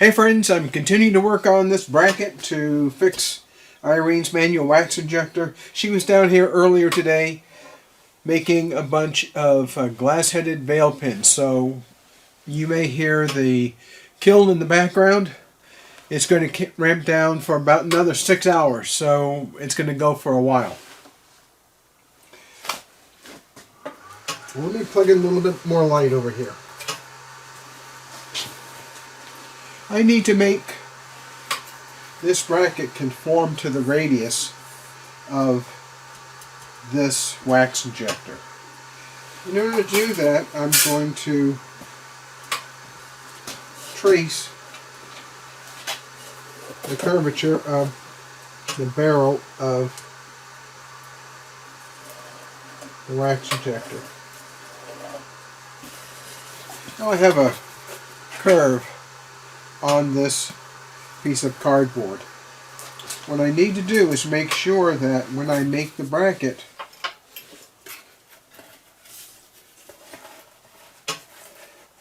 Hey friends, I'm continuing to work on this bracket to fix Irene's manual wax injector. She was down here earlier today making a bunch of glass-headed veil pins. So you may hear the kiln in the background. It's going to ramp down for about another 6 hours, so it's going to go for a while. Let me plug in a little bit more light over here. I need to make this bracket conform to the radius of this wax injector. In order to do that, I'm going to trace the curvature of the barrel of the wax injector. Now I have a curve on this piece of cardboard. What I need to do is make sure that when I make the bracket,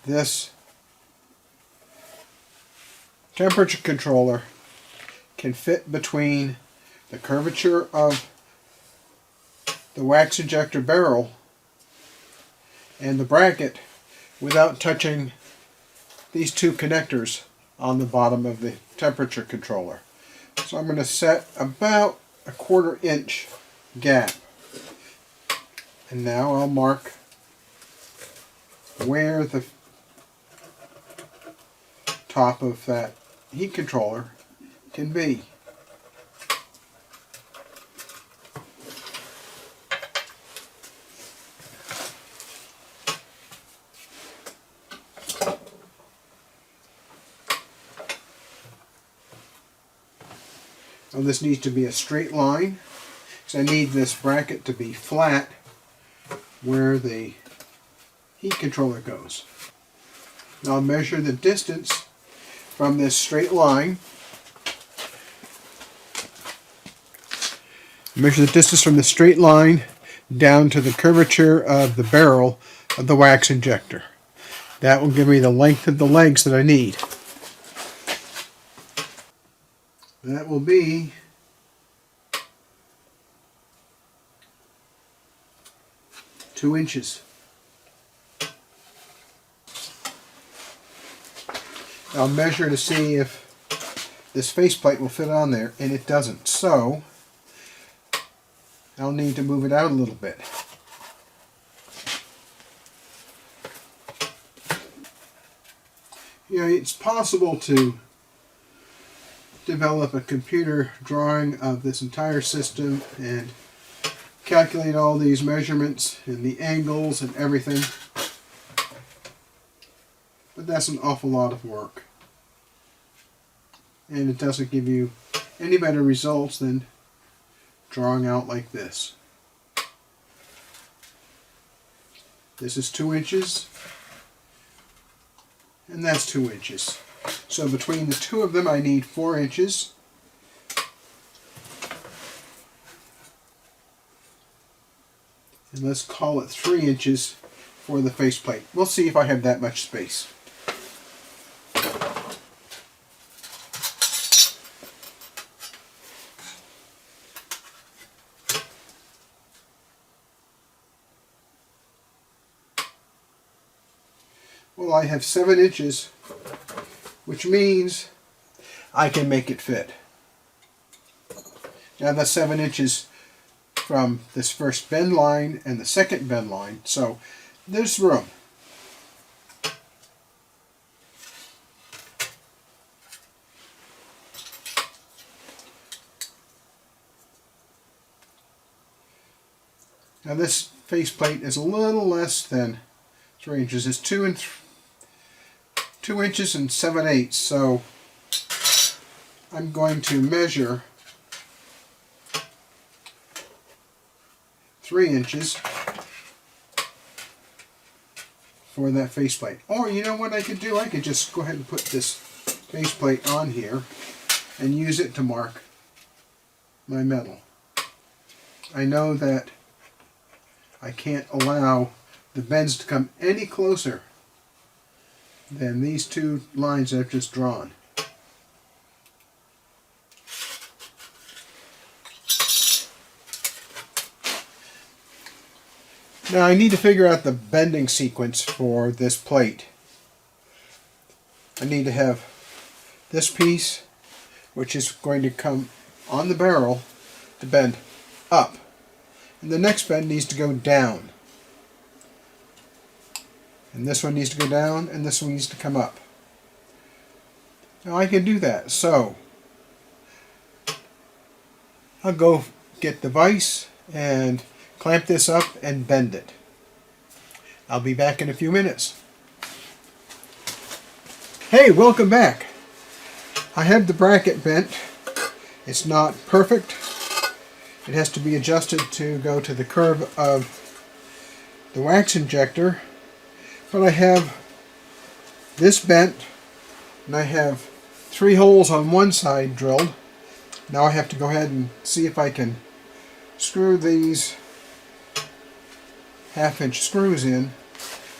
this temperature controller can fit between the curvature of the wax injector barrel and the bracket without touching these two connectors on the bottom of the temperature controller. So I'm going to set about a 1/4 inch gap. And now I'll mark where the top of that heat controller can be. Now this needs to be a straight line, because I need this bracket to be flat where the heat controller goes. Now I'll measure the distance from this straight line. Measure the distance from the straight line down to the curvature of the barrel of the wax injector. That will give me the length of the legs that I need. That will be 2 inches. I'll measure to see if this faceplate will fit on there, and it doesn't. So I'll need to move it out a little bit. You know, it's possible to develop a computer drawing of this entire system and calculate all these measurements and the angles and everything, but that's an awful lot of work, and it doesn't give you any better results than drawing out like this. This is 2 inches, and that's 2 inches. So between the two of them I need 4 inches. And let's call it 3 inches for the faceplate. We'll see if I have that much space. Well, I have 7 inches, which means I can make it fit. Now that's 7 inches from this first bend line and the second bend line, so there's room. Now this faceplate is a little less than 3 inches. It's 2 inches and 7/8, so I'm going to measure 3 inches for that faceplate. Or you know what I could do? I could just go ahead and put this faceplate on here and use it to mark my metal. I know that I can't allow the bends to come any closer than these two lines I've just drawn. Now I need to figure out the bending sequence for this plate. I need to have this piece, which is going to come on the barrel, to bend up. And the next bend needs to go down. And this one needs to go down, and this one needs to come up. Now I can do that, so I'll go get the vise and clamp this up and bend it. I'll be back in a few minutes. Hey, welcome back. I have the bracket bent. It's not perfect. It has to be adjusted to go to the curve of the wax injector. But I have this bent, and I have 3 holes on one side drilled. Now I have to go ahead and see if I can screw these 1/2-inch screws in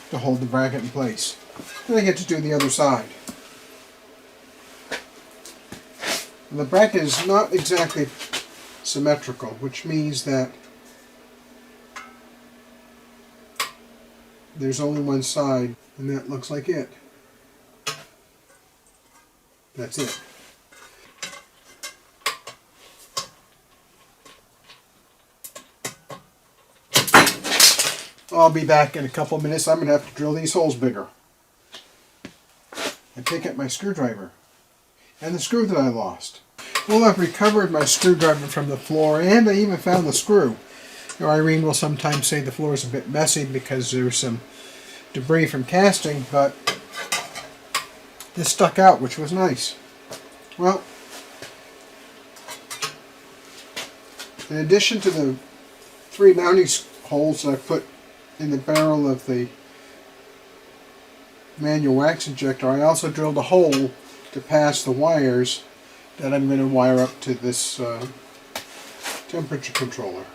to hold the bracket in place. Then I get to do the other side. And the bracket is not exactly symmetrical, which means that there's only one side, and that looks like it. That's it. I'll be back in a couple minutes. I'm going to have to drill these holes bigger. And pick up my screwdriver and the screw that I lost. Well, I've recovered my screwdriver from the floor, and I even found the screw. Now, Irene will sometimes say the floor is a bit messy because there's some debris from casting, but this stuck out, which was nice. Well, in addition to the 3 mounting holes that I put in the barrel of the manual wax injector, I also drilled a hole to pass the wires that I'm going to wire up to this temperature controller.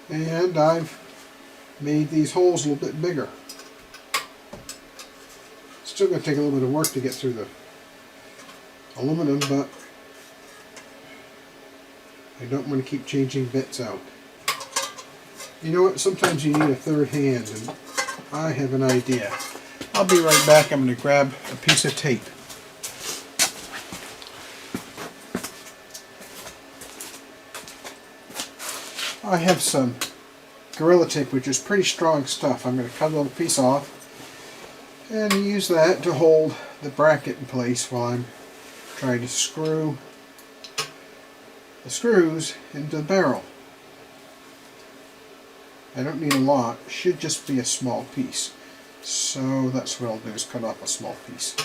And I've made these holes a little bit bigger. Still going to take a little bit of work to get through the aluminum, but I don't want to keep changing bits out. You know what? Sometimes you need a third hand, and I have an idea. I'll be right back. I'm going to grab a piece of tape. I have some Gorilla Tape, which is pretty strong stuff. I'm going to cut a little piece off and use that to hold the bracket in place while I'm trying to screw the screws into the barrel. I don't need a lot. It should just be a small piece. So that's what I'll do, is cut off a small piece.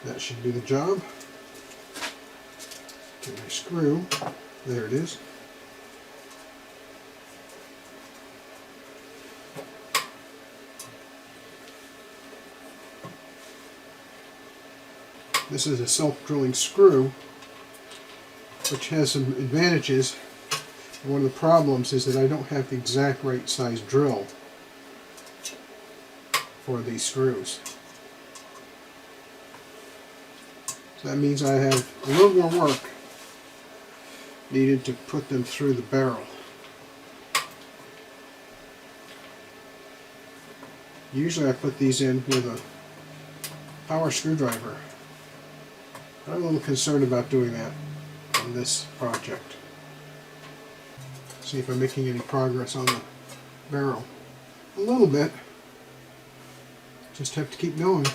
That should do the job. Get my screw. There it is. This is a self-drilling screw, which has some advantages. And one of the problems is that I don't have the exact right size drill for these screws. So that means I have a little more work needed to put them through the barrel. Usually I put these in with a power screwdriver. I'm a little concerned about doing that on this project. See if I'm making any progress on the barrel. A little bit. Just have to keep going.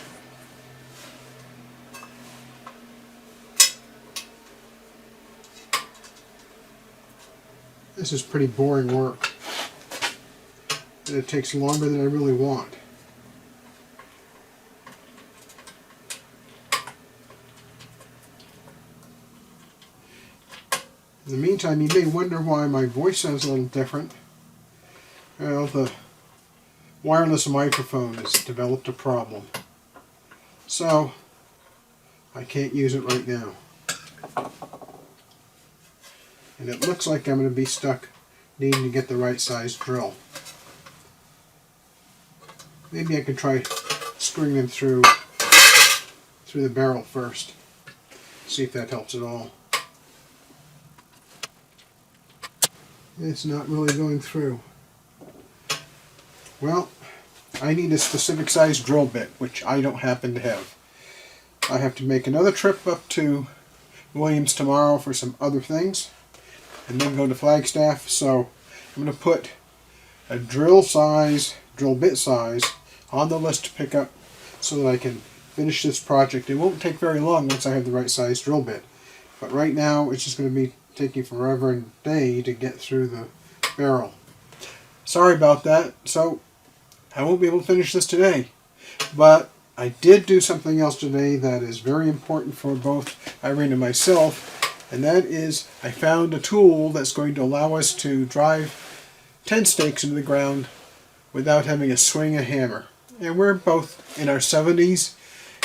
This is pretty boring work, and it takes longer than I really want. In the meantime, you may wonder why my voice sounds a little different. Well, the wireless microphone has developed a problem, so I can't use it right now. And it looks like I'm going to be stuck needing to get the right size drill. Maybe I could try screwing them through the barrel first. See if that helps at all. It's not really going through. Well, I need a specific size drill bit, which I don't happen to have. I have to make another trip up to Williams tomorrow for some other things, and then go to Flagstaff. So I'm going to put a drill bit size on the list to pick up so that I can finish this project. It won't take very long once I have the right size drill bit, but right now it's just going to be taking forever and a day to get through the barrel. Sorry about that. So I won't be able to finish this today, but I did do something else today that is very important for both Irene and myself, and that is I found a tool that's going to allow us to drive 10 stakes into the ground without having to swing a hammer. And we're both in our 70s,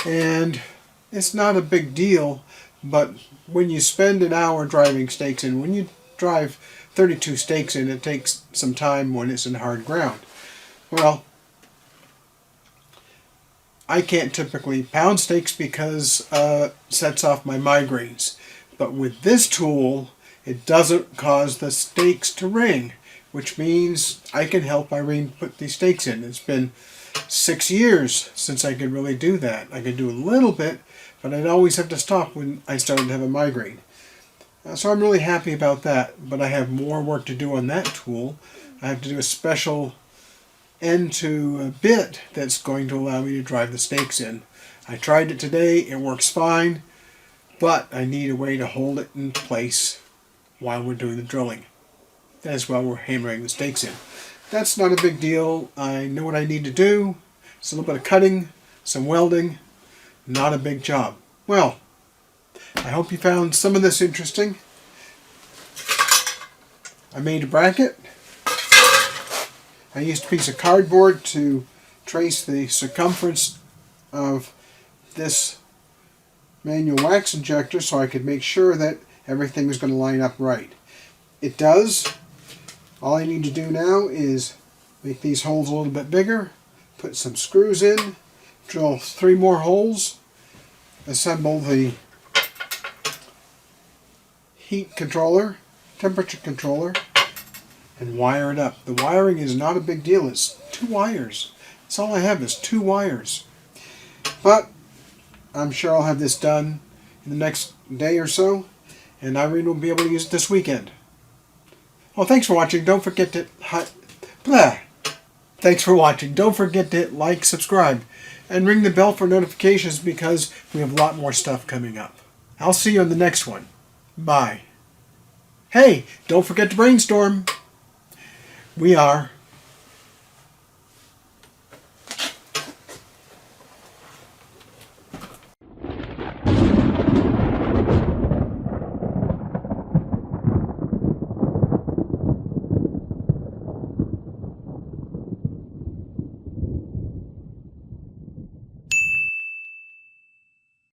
and it's not a big deal, but when you spend an hour driving stakes in, when you drive 32 stakes in, it takes some time when it's in hard ground. Well, I can't typically pound stakes because it sets off my migraines. But with this tool, it doesn't cause the stakes to ring, which means I can help Irene put these stakes in. It's been 6 years since I could really do that. I could do a little bit, but I'd always have to stop when I started to have a migraine. So I'm really happy about that, but I have more work to do on that tool. I have to do a special end to a bit that's going to allow me to drive the stakes in. I tried it today, it works fine, but I need a way to hold it in place while we're doing the drilling. That's while we're hammering the stakes in. That's not a big deal. I know what I need to do. It's a little bit of cutting, some welding, not a big job. Well, I hope you found some of this interesting. I made a bracket. I used a piece of cardboard to trace the circumference of this manual wax injector so I could make sure that everything was going to line up right. It does. All I need to do now is make these holes a little bit bigger, put some screws in, drill 3 more holes, assemble the heat controller, temperature controller, and wire it up. The wiring is not a big deal. It's 2 wires. That's all I have is 2 wires. But I'm sure I'll have this done in the next day or so, and Irene will be able to use it this weekend. Well, thanks for watching. Don't forget to Thanks for watching. Don't forget to like, subscribe, and ring the bell for notifications because we have a lot more stuff coming up. I'll see you on the next one. Bye. Hey, don't forget to brainstorm. We are